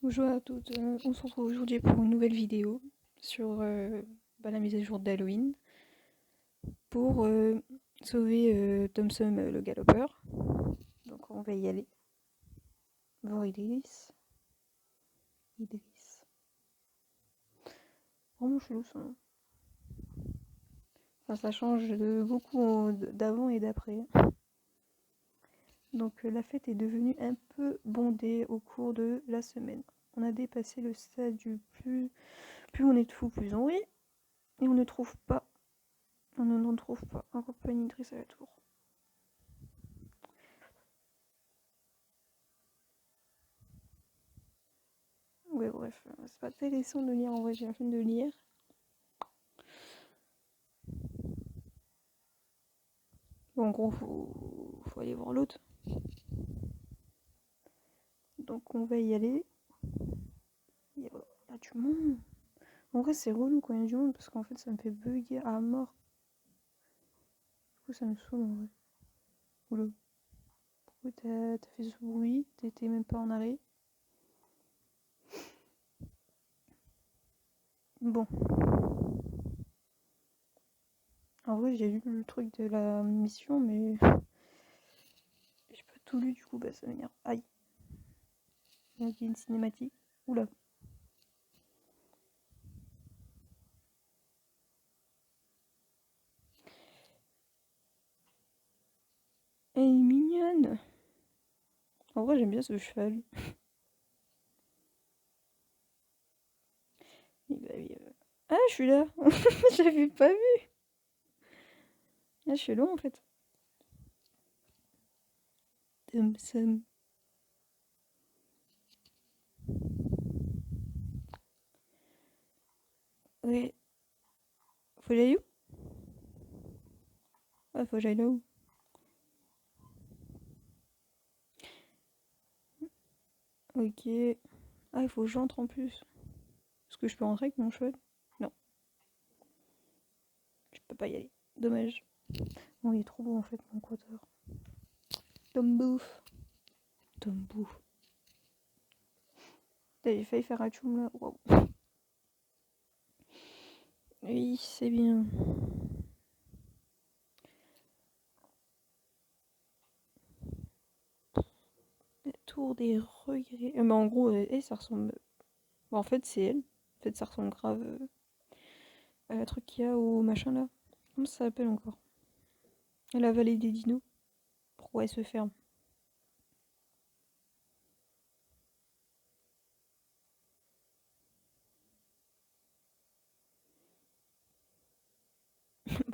Bonjour à toutes, on se retrouve aujourd'hui pour une nouvelle vidéo sur la mise à jour d'Halloween pour sauver Thompson le galopeur. Donc on va y aller. Voir Idriss. Vraiment chelou son nom. Enfin, ça change de beaucoup d'avant et d'après. Donc la fête est devenue un peu bondée au cours de la semaine. On a dépassé le stade du plus on est de fou, plus on rit. Et on ne trouve pas. On n'en trouve pas. Un compagnie Idriss à la tour. Ouais, bref, c'est pas intéressant de lire en vrai, j'ai la flemme de lire. Bon, en gros, faut aller voir l'autre. Donc on va y aller. Il y a du monde. En vrai, c'est relou quand il y a du monde parce qu'en fait, ça me fait bugger à mort. Du coup, ça me saoule en vrai. Oula. Pourquoi t'as fait ce bruit? T'étais même pas en arrêt. Bon. En vrai, j'ai lu le truc de la mission, mais j'ai pas tout lu, du coup, bah ça m'énerve. Aïe. Il y a une cinématique. Oula. Elle est mignonne. En vrai, j'aime bien ce cheval. Ah, je suis là. J'avais pas vu. Ah, je suis loin en fait. Thompson. Ouais. Faut que j'aille où? Ah, faut que j'aille là où? Ok. Ah, il faut que j'entre en plus. Est-ce que je peux rentrer avec mon cheval? Non, je peux pas y aller. Dommage. Bon, il est trop beau en fait, mon quater. Tom Bouffe. Tom Bouffe. J'ai failli faire un tchoum là. Waouh. Oui, c'est bien. La tour des regrets. Bah, en gros, ça ressemble. Bah, en fait, c'est elle. En fait, ça ressemble grave à la truc qu'il y a au machin là. Comment ça s'appelle encore? La vallée des dinos. Pourquoi elle se ferme?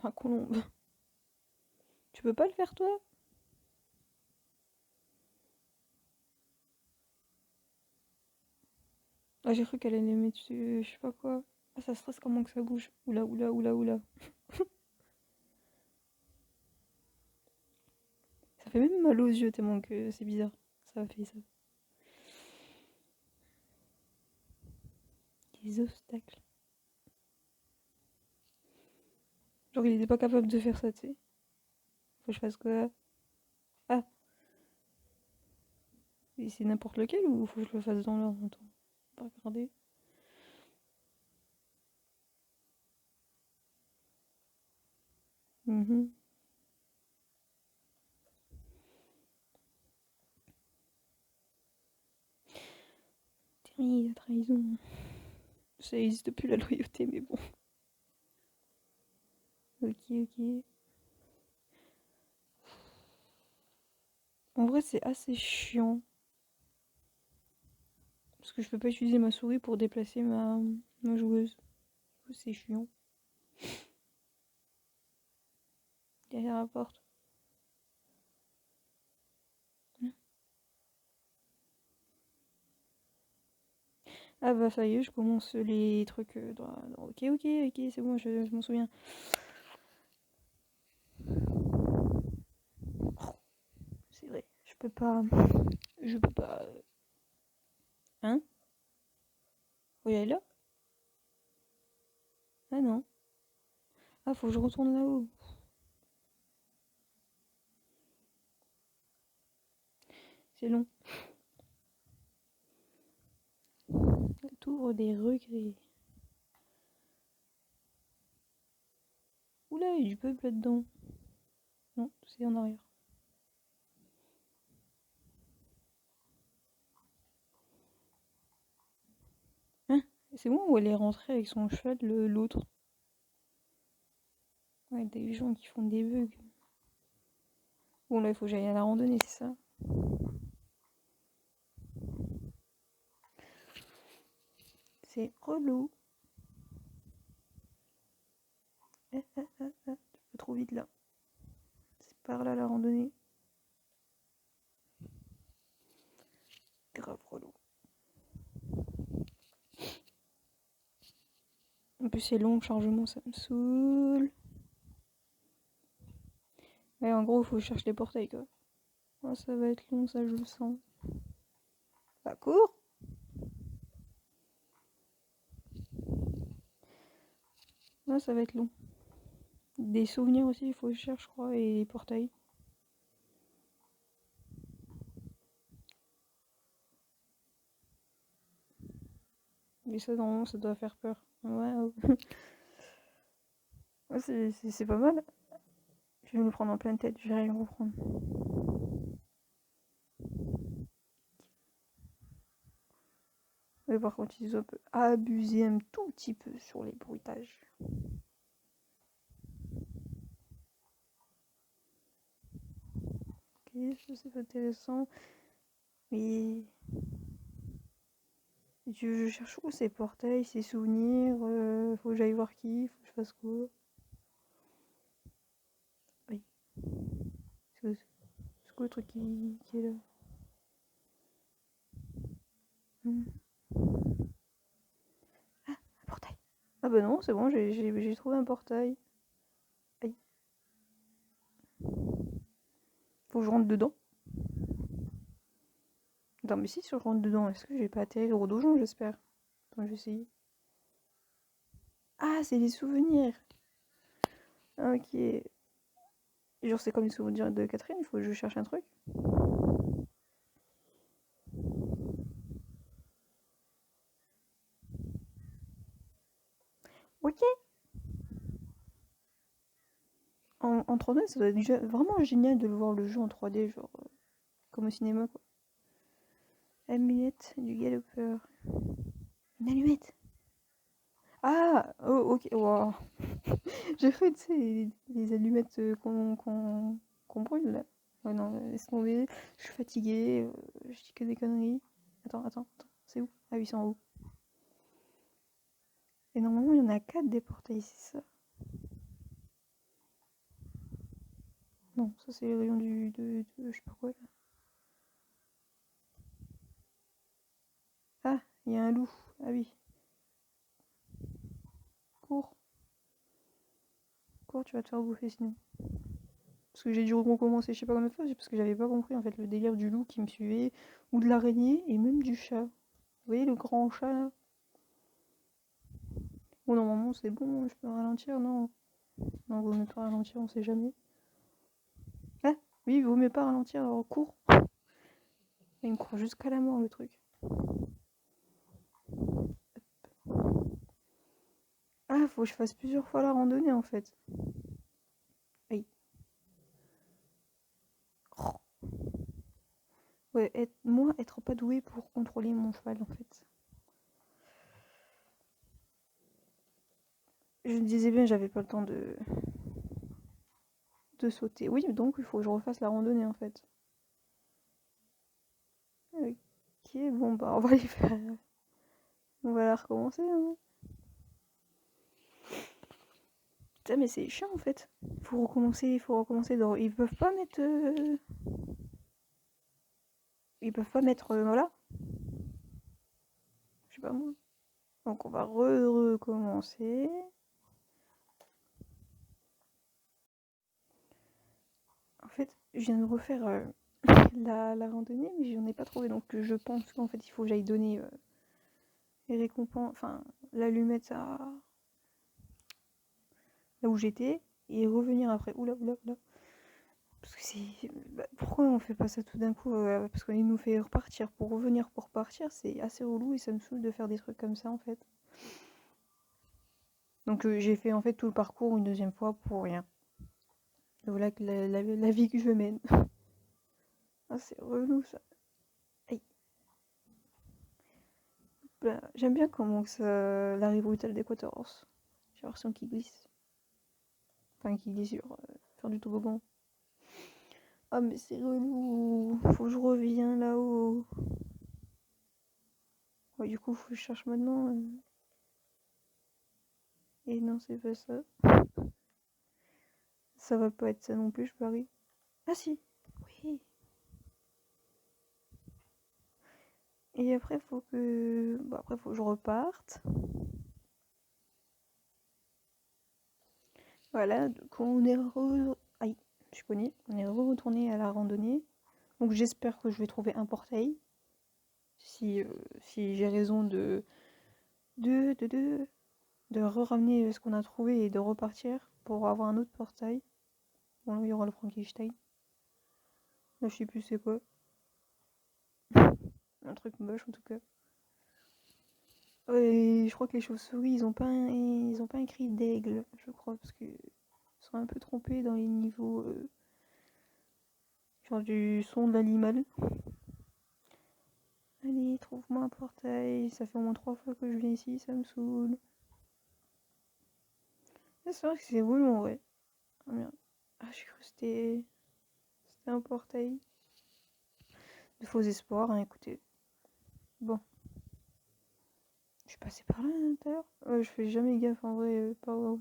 Bah, colombe. Tu peux pas le faire toi? Ah, j'ai cru qu'elle allait mettre dessus, je sais pas quoi. Ah, ça stresse comment que ça bouge. Oula, oula, oula, oula. Ça fait même mal aux yeux tellement que c'est bizarre. Ça a fait ça. Des obstacles. Genre, il était pas capable de faire ça, tu sais. Faut que je fasse quoi? Ah, et c'est n'importe lequel ou faut que je le fasse dans l'ordre? Attends, pas regarder. Mhm. Terry, la trahison. Ça existe plus la loyauté, mais bon. Ok, ok. En vrai, c'est assez chiant. Parce que je peux pas utiliser ma souris pour déplacer ma joueuse. Du coup, c'est chiant. Derrière la porte. Ah bah ça y est, je commence les trucs Ok, ok, ok, c'est bon, je m'en souviens. Oh, c'est vrai, je peux pas... Je peux pas... Hein? Faut y aller là? Ah non. Ah, faut que je retourne là-haut. C'est long. retour des regrets. Oula, il y a du peuple là-dedans. Non, c'est en arrière. Hein? C'est bon où elle est rentrée avec son cheval, l'autre? Ouais, des gens qui font des bugs. Bon, là, il faut que j'aille à la randonnée, c'est ça? C'est relou. Tu peux trop vite là. C'est par là la randonnée. Grave relou. En plus, c'est long le chargement, ça me saoule. Ouais, en gros, il faut que je cherche les portails quoi. Oh, ça va être long, ça je le sens. Bah, cours! Ouais, ça va être long. Des souvenirs aussi, il faut que je cherche, je crois, et les portails. Mais ça, normalement, ça doit faire peur. Ouais, ouais c'est pas mal. Je vais me prendre en pleine tête, je vais rien reprendre. Mais par contre, ils ont un peu abusé un tout petit peu sur les bruitages. Ok, ça c'est intéressant. Mais je cherche où ces portails, ces souvenirs. Faut que j'aille voir qui, faut que je fasse quoi. Oui. C'est quoi le truc qui est là? Ah, un portail. Ah bah non, c'est bon, j'ai trouvé un portail. Aïe. Faut que je rentre dedans. Attends, mais si je rentre dedans, est-ce que je vais pas atterrir au donjon, j'espère? Attends, je vais essayer. Ah, c'est les souvenirs. Ok. Genre, c'est comme les souvenirs de Catherine, il faut que je cherche un truc. Ok. En 3D, ça doit être déjà vraiment génial de le voir le jeu en 3D, genre comme au cinéma quoi. Amulette du galopeur. Une allumette. Ah, oh, ok, wow. J'ai cru, tu sais, les allumettes qu'on brûle là. Ouais, non, laisse tomber. Je suis fatiguée, je dis que des conneries. Attends, c'est où? Ah oui, c'est en haut. Et normalement, il y en a 4 des portails, c'est ça? Non, ça c'est le rayon de je sais pas quoi là. Ah, il y a un loup. Ah oui, cours, cours, tu vas te faire bouffer sinon. Parce que j'ai dû recommencer, je sais pas combien de fois, parce que j'avais pas compris en fait le délire du loup qui me suivait, ou de l'araignée, et même du chat. Vous voyez le grand chat là? Bon, normalement c'est bon, je peux ralentir, non? Non, vaut mieux pas ralentir, on sait jamais. Ah, oui, vaut mieux pas ralentir, alors cours. Il me court jusqu'à la mort le truc. Ah, faut que je fasse plusieurs fois la randonnée en fait. Aïe. Oh. Ouais, moi, être pas douée pour contrôler mon cheval en fait. Je me disais bien, j'avais pas le temps de sauter. Oui, donc il faut que je refasse la randonnée en fait. Ok, bon bah on va les faire. On va la recommencer. Hein. Putain, mais c'est chiant en fait. Faut recommencer. Ils peuvent pas mettre. Ils peuvent pas mettre. Voilà. Je sais pas moi. Donc on va recommencer. En fait, je viens de refaire la randonnée, mais j'en ai pas trouvé. Donc je pense qu'en fait il faut que j'aille donner les récompenses. Enfin, l'allumette à. Là où j'étais. Et revenir après. Oula. Parce que c'est... pourquoi on fait pas ça tout d'un coup parce qu'il nous fait repartir pour revenir pour partir, c'est assez relou et ça me saoule de faire des trucs comme ça en fait. Donc j'ai fait en fait tout le parcours une deuxième fois pour rien. Et voilà que la vie que je mène. Ah c'est relou ça. Aïe. J'aime bien comment ça l'arrivée brutale d'Equators. J'ai l'impression qu'il glisse. Enfin qu'il glisse sur du toboggan. Ah mais c'est relou. Faut que je revienne là-haut. Ouais, du coup faut que je cherche maintenant. Et non c'est pas ça. Ça va pas être ça non plus je parie. Ah si. Oui. Et après faut que... Bon après faut que je reparte. Voilà, donc on est aïe, je suis cognée. On est retourné à la randonnée. Donc j'espère que je vais trouver un portail. Si j'ai raison de, de, de, de re-ramener ce qu'on a trouvé et de repartir pour avoir un autre portail. Bon là il y aura le Frankenstein. Là je sais plus c'est quoi. Un truc moche en tout cas. Et je crois que les chauves-souris ils ont pas écrit d'aigle, je crois, parce que ils sont un peu trompés dans les niveaux genre du son de l'animal. Allez, trouve-moi un portail. Ça fait au moins 3 fois que je viens ici, ça me saoule. Ah, c'est vrai que c'est relou en vrai. Oh merde. Ah, j'ai cru que c'était un portail. De faux espoirs, hein, écoutez. Bon. Je suis passée par là tout à l'heure. Je fais jamais gaffe en vrai par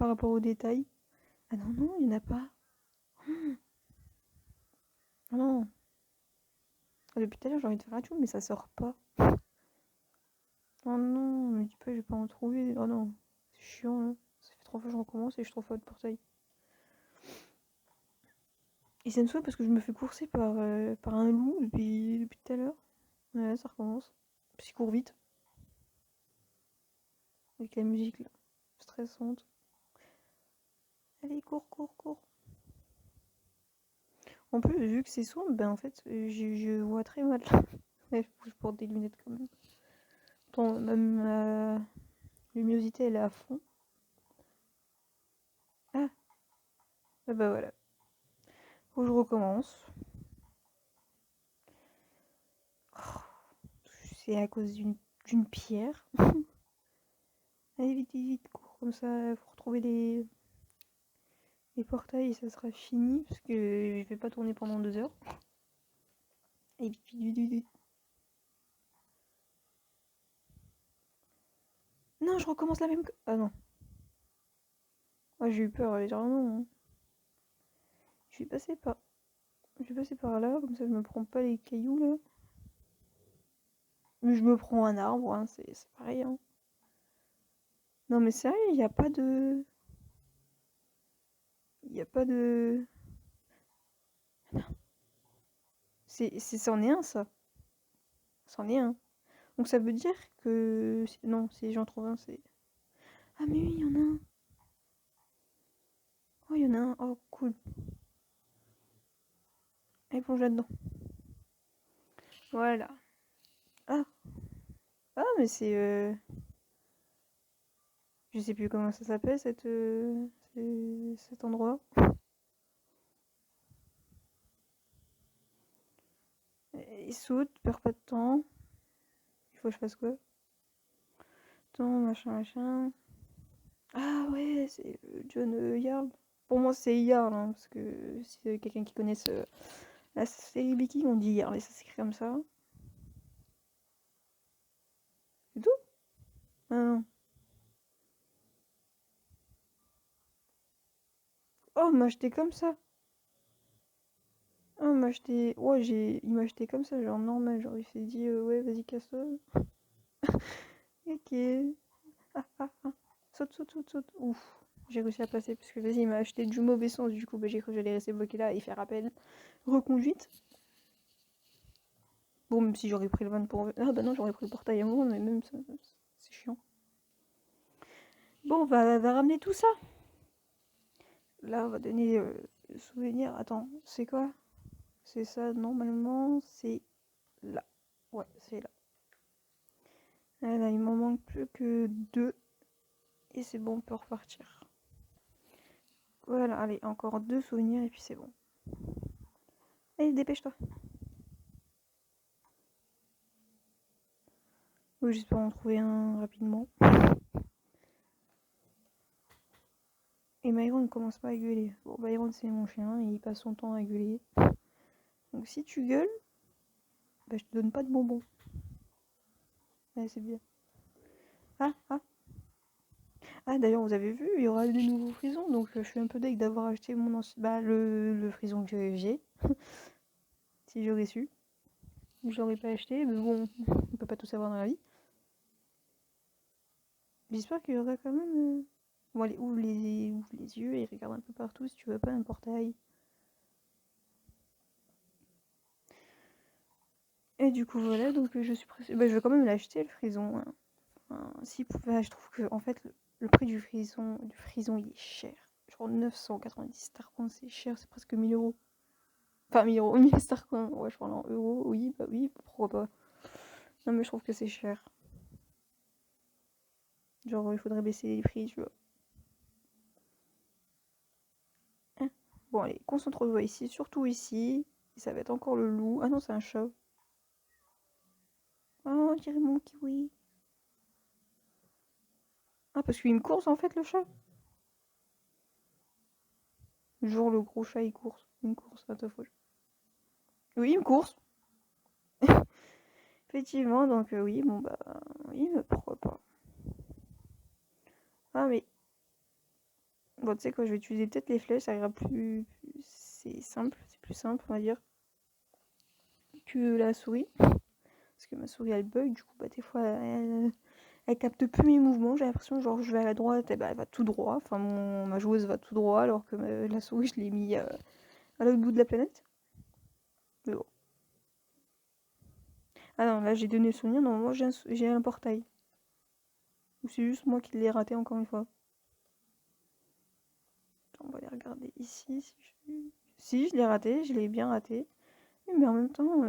rapport aux détails. Ah non, non, il n'y en a pas. Ah non. Ah, depuis tout à l'heure, j'ai envie de faire un tour, mais ça sort pas. Oh non, me dis pas, je vais pas en trouver. Oh non, c'est chiant là. Ça fait 3 fois que je recommence et je trouve pas de portail. Et ça me saoule parce que je me fais courser par un loup depuis tout à l'heure. Ouais, ça recommence. Parce qu'il court vite. Avec la musique là. Stressante. Allez, cours, cours, cours. En plus, vu que c'est sombre, ben en fait, je vois très mal. Ouais, je porte des lunettes quand même. Attends, ma luminosité elle est à fond. Ah, ah bah voilà. Faut que je recommence. Oh, c'est à cause d'une pierre. Allez, vite, vite, vite, cours. Comme ça, faut retrouver les portails et ça sera fini. Parce que je vais pas tourner pendant 2 heures. Allez, vite, vite, vite, vite, vite. Non, je recommence la même... Ah non. Ah, j'ai eu peur, légèrement. Hein. Je vais passer par là, comme ça je me prends pas les cailloux là. Mais je me prends un arbre, hein, c'est pareil. Hein. Non mais sérieux, il n'y a pas de... Il n'y a pas de... C'en est un ça. C'en est un. Donc ça veut dire que... Non, si j'en trouve un, c'est... Ah mais oui, il y en a un. Oh, il y en a un. Oh, cool. Allez, plonge là-dedans. Voilà. Ah. Ah, mais c'est... Je sais plus comment ça s'appelle, cet endroit. Il saute, perd pas de temps. Il faut que je fasse quoi? Attends, machin, machin. Ah ouais, c'est John Yard. Pour moi, c'est Yard, hein, parce que si c'est quelqu'un qui connaisse la série Viking, on dit Yard, et ça s'écrit comme ça. C'est tout? Ah non. Oh, m'a acheté comme ça. Oh, m'a acheté. Ouais, il m'a acheté comme ça, genre normal. Genre, il s'est dit, ouais, vas-y, casse-toi. Ok. Ah, ah, ah. Saute, saute, saute, saute. Ouf. J'ai réussi à passer, parce que vas-y, il m'a acheté du mauvais sens. Du coup, bah, j'ai cru que j'allais rester bloqué là et faire appel. Reconduite. Bon, même si j'aurais pris le van pour... Ah bah non, j'aurais pris le portail à un moment, mais même ça, c'est chiant. Bon, on va ramener tout ça. Là, on va donner Le souvenir, attends, c'est quoi? C'est ça, normalement, c'est là. Ouais, c'est là. Là, il m'en manque plus que 2. Et c'est bon, on peut repartir. Voilà, allez, encore 2 souvenirs et puis c'est bon. Allez, dépêche-toi. Oui, j'espère en trouver un rapidement. Et Myron ne commence pas à gueuler. Bon, Myron, c'est mon chien et il passe son temps à gueuler. Donc si tu gueules, bah, je te donne pas de bonbons. Ouais, c'est bien. Ah, d'ailleurs, vous avez vu, il y aura des nouveaux frisons. Donc je suis un peu deg d'avoir acheté mon ancien... Bah, le frison que j'ai. Si j'aurais su. J'aurais pas acheté, mais bon, on peut pas tout savoir dans la vie. J'espère qu'il y aura quand même... Bon, allez, ouvre les yeux et regarde un peu partout si tu veux pas un portail. Et du coup, voilà, donc je suis pressée. Bah, je vais quand même l'acheter, le frison. Hein. Enfin, si, bah, je trouve que, en fait, le prix du frison, il est cher. Genre 990 Starcoins, c'est cher, c'est presque 1000 euros. Enfin, 1000 euros, 1000 Starcoins. Ouais, je parle en euros, oui, bah oui, pourquoi pas. Non, mais je trouve que c'est cher. Genre, il faudrait baisser les prix, tu vois. Hein. Bon, allez, concentre-toi ici, surtout ici. Et ça va être encore le loup. Ah non, c'est un chat. Oh, je dirais mon kiwi. Ah, parce qu'il me course en fait, le chat. Genre, le gros chat, il course. Il me course, attends, faut... Oui, il me course. Effectivement, donc oui, bon bah, oui, mais pourquoi pas. Ah, mais bon, tu sais quoi, je vais utiliser peut-être les flèches, ça ira c'est simple, c'est plus simple, on va dire, que la souris. Parce que ma souris, elle bug, du coup, bah, des fois, elle capte plus mes mouvements. J'ai l'impression, genre, je vais à la droite, et bah, elle va tout droit. Enfin, ma joueuse va tout droit, alors que la souris, je l'ai mis à l'autre bout de la planète. Mais bon. Ah non, là, j'ai donné le souvenir, non, moi, j'ai un portail. Ou c'est juste moi qui l'ai raté encore une fois. On va aller regarder ici. Si je l'ai raté, je l'ai bien raté. Mais en même temps,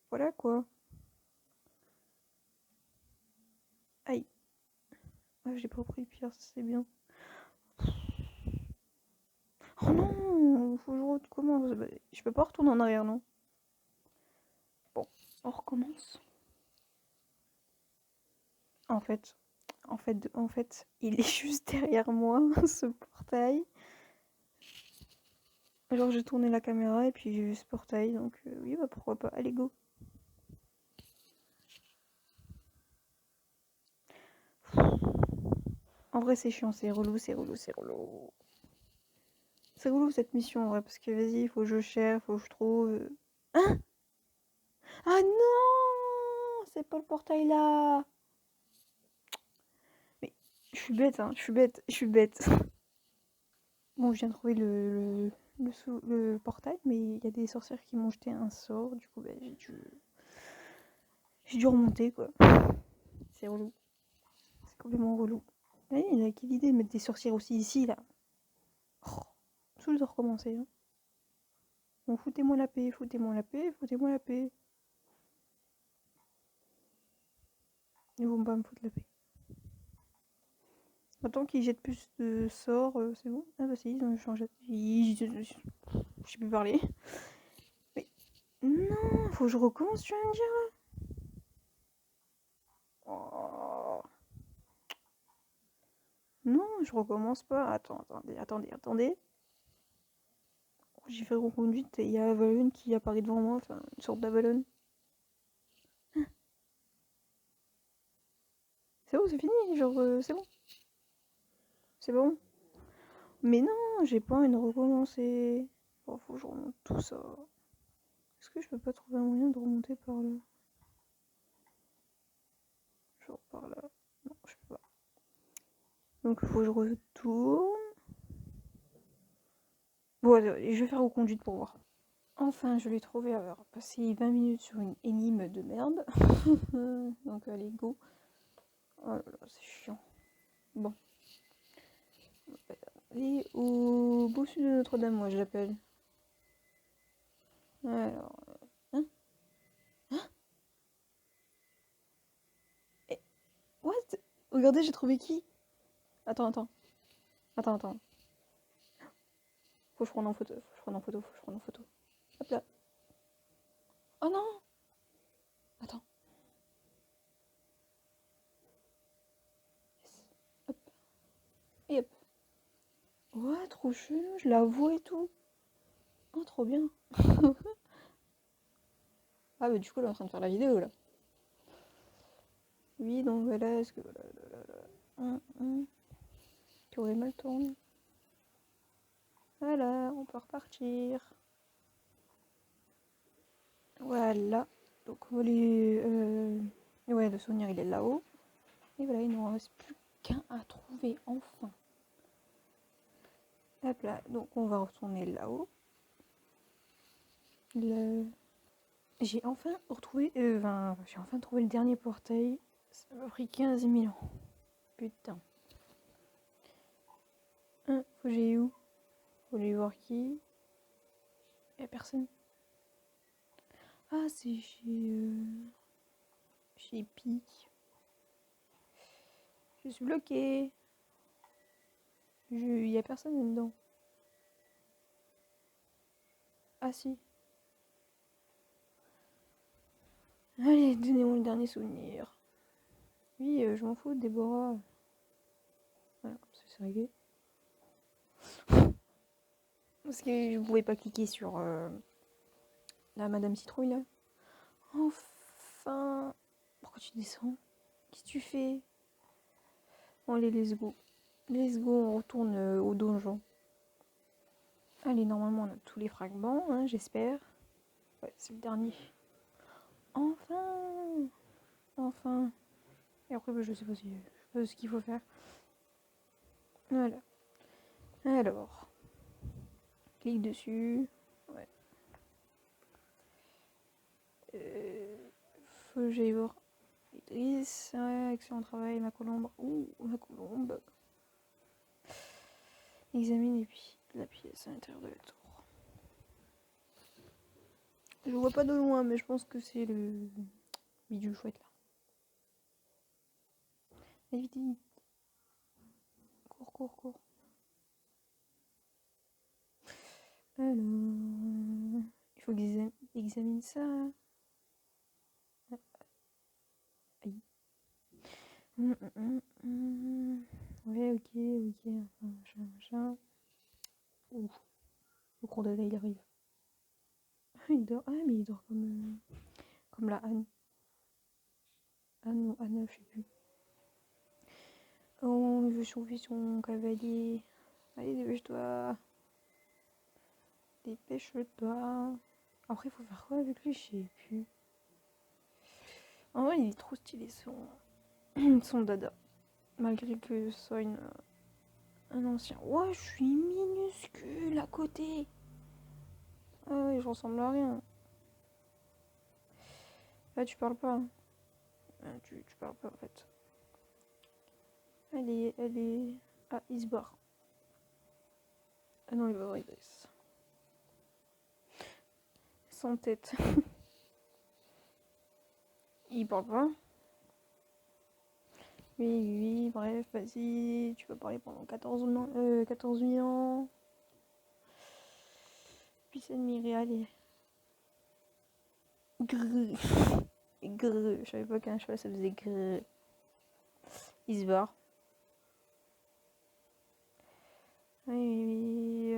voilà quoi. Aïe. Ah, j'ai pas pris le pire, c'est bien. Oh non, faut que je recommence. Bah, je peux pas retourner en arrière, non? Bon, on recommence. En fait, il est juste derrière moi, ce portail. Genre, j'ai tourné la caméra et puis j'ai vu ce portail, donc oui, bah pourquoi pas. Allez, go. En vrai, c'est chiant, c'est relou, c'est relou, c'est relou. C'est relou cette mission, en vrai, parce que vas-y, il faut que je cherche, faut que je trouve. Hein? Ah non! C'est pas le portail là! Mais je suis bête, hein, je suis bête. Bon, je viens de trouver le portail, mais il y a des sorcières qui m'ont jeté un sort, du coup, bah, j'ai dû remonter, quoi. C'est relou. C'est complètement relou. Ouais, il a quelle idée de mettre des sorcières aussi ici, là? Oh, tout de recommencer, hein. Bon, foutez-moi la paix, foutez-moi la paix, foutez-moi la paix. Ils vont pas me foutre la paix. Attends qu'ils jettent plus de sorts, c'est bon? Ah bah si, ils ont changé. Je sais plus parler. Mais non, faut que je recommence, tu vas me dire. Oh. Non, je recommence pas. Attendez. J'ai fait reconduite et il y a Avalon qui apparaît devant moi, enfin une sorte d'Avalon. C'est bon, c'est fini, genre c'est bon. C'est bon. Mais non, j'ai pas envie de recommencer. Oh, faut que je remonte tout ça. Est-ce que je peux pas trouver un moyen de remonter par là? Genre par là. Non, je peux pas. Donc il faut que je retourne. Bon, allez, je vais faire reconduite pour voir. Enfin, je l'ai trouvé avoir passé 20 minutes sur une énigme de merde. Donc allez, go. Oh là là, c'est chiant. Bon. Et au bossu de Notre-Dame, moi je l'appelle. Alors. Hein? Hein? Eh, what? Regardez, j'ai trouvé qui? Attends, attends. Attends, attends. Faut que je prenne en photo. Faut que je prenne en photo. Faut que je prenne en photo. Hop là. Oh non! Attends. Yes. Hop. Et hop. Ouais, trop chelou. Je la vois et tout. Oh, trop bien. Ah, bah, du coup, elle est en train de faire la vidéo là. Oui, donc voilà. Est-ce que. Tu aurais mal tourné. Voilà, on peut repartir. Voilà. Donc, ouais, le souvenir il est là-haut. Et voilà, il ne nous reste plus qu'un à trouver enfin. Hop là, donc on va retourner là-haut. J'ai enfin retrouvé. J'ai enfin trouvé le dernier portail. Ça m'a pris 15 000 ans. Putain. Faut que j'aille où? Faut aller voir qui? Y'a personne. Ah, c'est chez Peak. Je suis bloquée. Y'a personne dedans. Ah si. Allez, donnez-moi le dernier souvenir. Oui, je m'en fous de Déborah. Voilà, comme ça c'est réglé. Parce que je pouvais pas cliquer sur la Madame Citrouille là. Enfin. Pourquoi tu descends? Qu'est-ce que tu fais? Bon, allez, let's go. Let's go, on retourne au donjon. Allez, normalement on a tous les fragments, hein, j'espère. Ouais, c'est le dernier. Enfin! Enfin! Et après, bah, je sais pas ce qu'il faut faire. Voilà. Alors. Clique dessus. Ouais. Faut que j'aille voir Idriss. Ouais, excellent travail, ma colombe. Ouh, ma colombe. Examine et puis la pièce à l'intérieur de la tour. Je vois pas de loin, mais je pense que c'est le bidule chouette là. Allez, vite, vite. Cours, cours, cours. Alors. Il faut que j'examine ça. Aïe. Ouais, ok, ok. Enfin, machin. Ouh. Le condamné, il arrive. Il dort. Ah, mais il dort comme la Anne. Anne ou Anna, je sais plus. Oh, il veut sauver son cavalier. Allez, dépêche-toi. Dépêche-toi. Après, il faut faire quoi avec lui? Je sais plus. En vrai, il est trop stylé son dada. Malgré que ce soit un ancien. Ouais, je suis minuscule à côté. Ah ouais, je ressemble à rien. Ah, tu parles pas. Ah, tu parles pas en fait. Elle est. Ah, il se barre. Ah non, il va voir Idriss. Sans tête. Il parle pas. Oui, bref, vas-y. Tu peux parler pendant 14 000 ans. Puis c'est admiré, allez. Grrr. Grrr. Je savais pas qu'un cheval ça faisait grrr. Il se barre. Oui.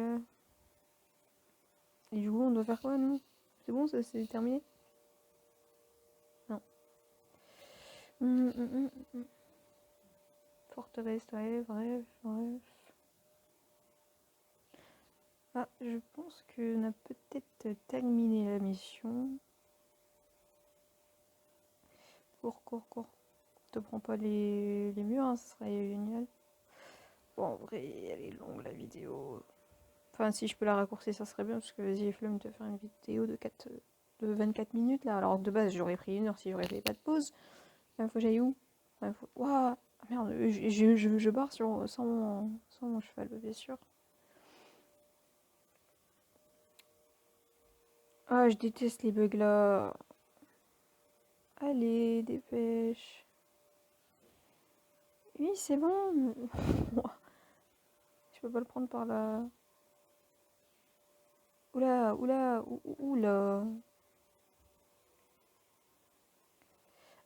Et du coup, on doit faire quoi, nous? C'est bon, ça c'est terminé? Non. Forteresse, ouais, bref. Ah, je pense qu'on a peut-être terminé la mission. Cours. Te prends pas les murs, hein, ça serait génial. Bon, en vrai, elle est longue la vidéo. Enfin, si je peux la raccourcir, ça serait bien, parce que vas-y, flemme de faire une vidéo de 24 minutes là. Alors de base, j'aurais pris 1 heure si j'aurais fait pas de pause. Il faut que j'aille où? Waouh! Ah merde, je pars sans mon cheval, bien sûr. Ah, je déteste les bugs là. Allez, dépêche. Oui, c'est bon. Je peux pas le prendre par là. Oula, oula, oula.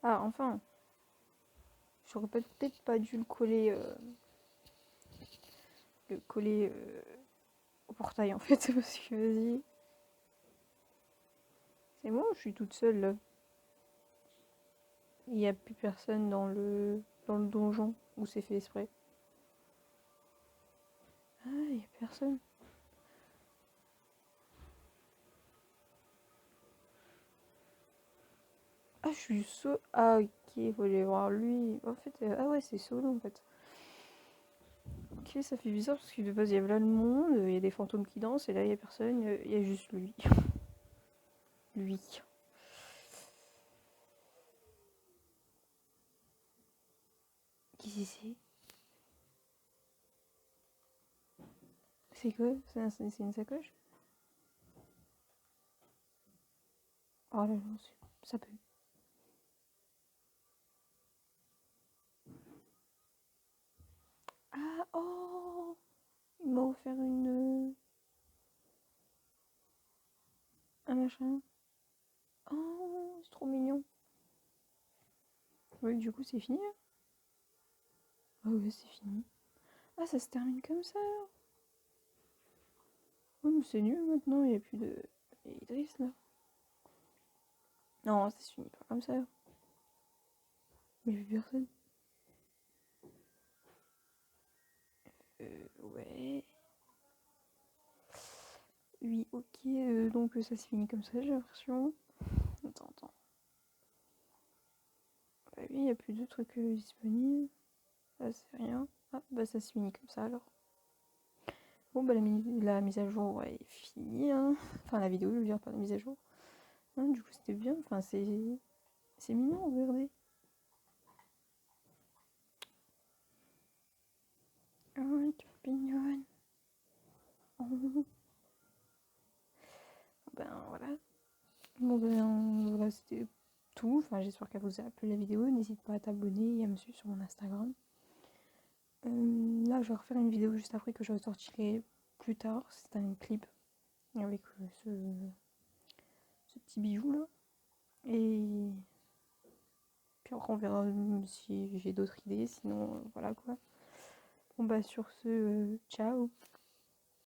Ah, enfin. J'aurais peut-être pas dû le coller au portail en fait, parce que vas-y. C'est moi ou je suis toute seule là? Il n'y a plus personne dans le donjon où c'est fait exprès. Ah, il n'y a personne. Ah, je suis solo. Ah, ok, il faut aller voir lui. En fait, ah ouais, c'est solo en fait. Ok, ça fait bizarre parce que de base il y avait là le monde, il y a des fantômes qui dansent et là il n'y a personne, il y a juste lui. Lui. Qui c'est? C'est quoi? C'est une sacoche? Oh là là, ça peut. Ah, oh! Il m'a offert un machin. Oh, c'est trop mignon. Oui, du coup, c'est fini. Hein. Ah ouais, c'est fini. Ah, ça se termine comme ça. Oh, mais c'est nul maintenant, il n'y a plus de. Idriss là. Non, ça se finit pas comme ça. Mais il y a plus personne. Ouais. Oui, ok, donc ça se finit comme ça, j'ai l'impression. Attends, attends. Bah oui, il n'y a plus de trucs disponibles. Ça, c'est rien. Ah, bah ça se finit comme ça alors. Bon, bah la mise à jour ouais, est finie. Hein. Enfin, la vidéo, je veux dire, pas la mise à jour. Hein, du coup, c'était bien. Enfin, c'est mignon, regardez. Oh, tu mignonne. Oh. Ben voilà. Bon, ben voilà, c'était tout. Enfin, j'espère qu'elle vous a plu la vidéo. N'hésite pas à t'abonner et à me suivre sur mon Instagram. Là, je vais refaire une vidéo juste après que je ressortirai plus tard. C'est un clip avec ce petit bijou là. Et puis après, on verra si j'ai d'autres idées. Sinon, voilà quoi. Bon, bah, sur ce, ciao!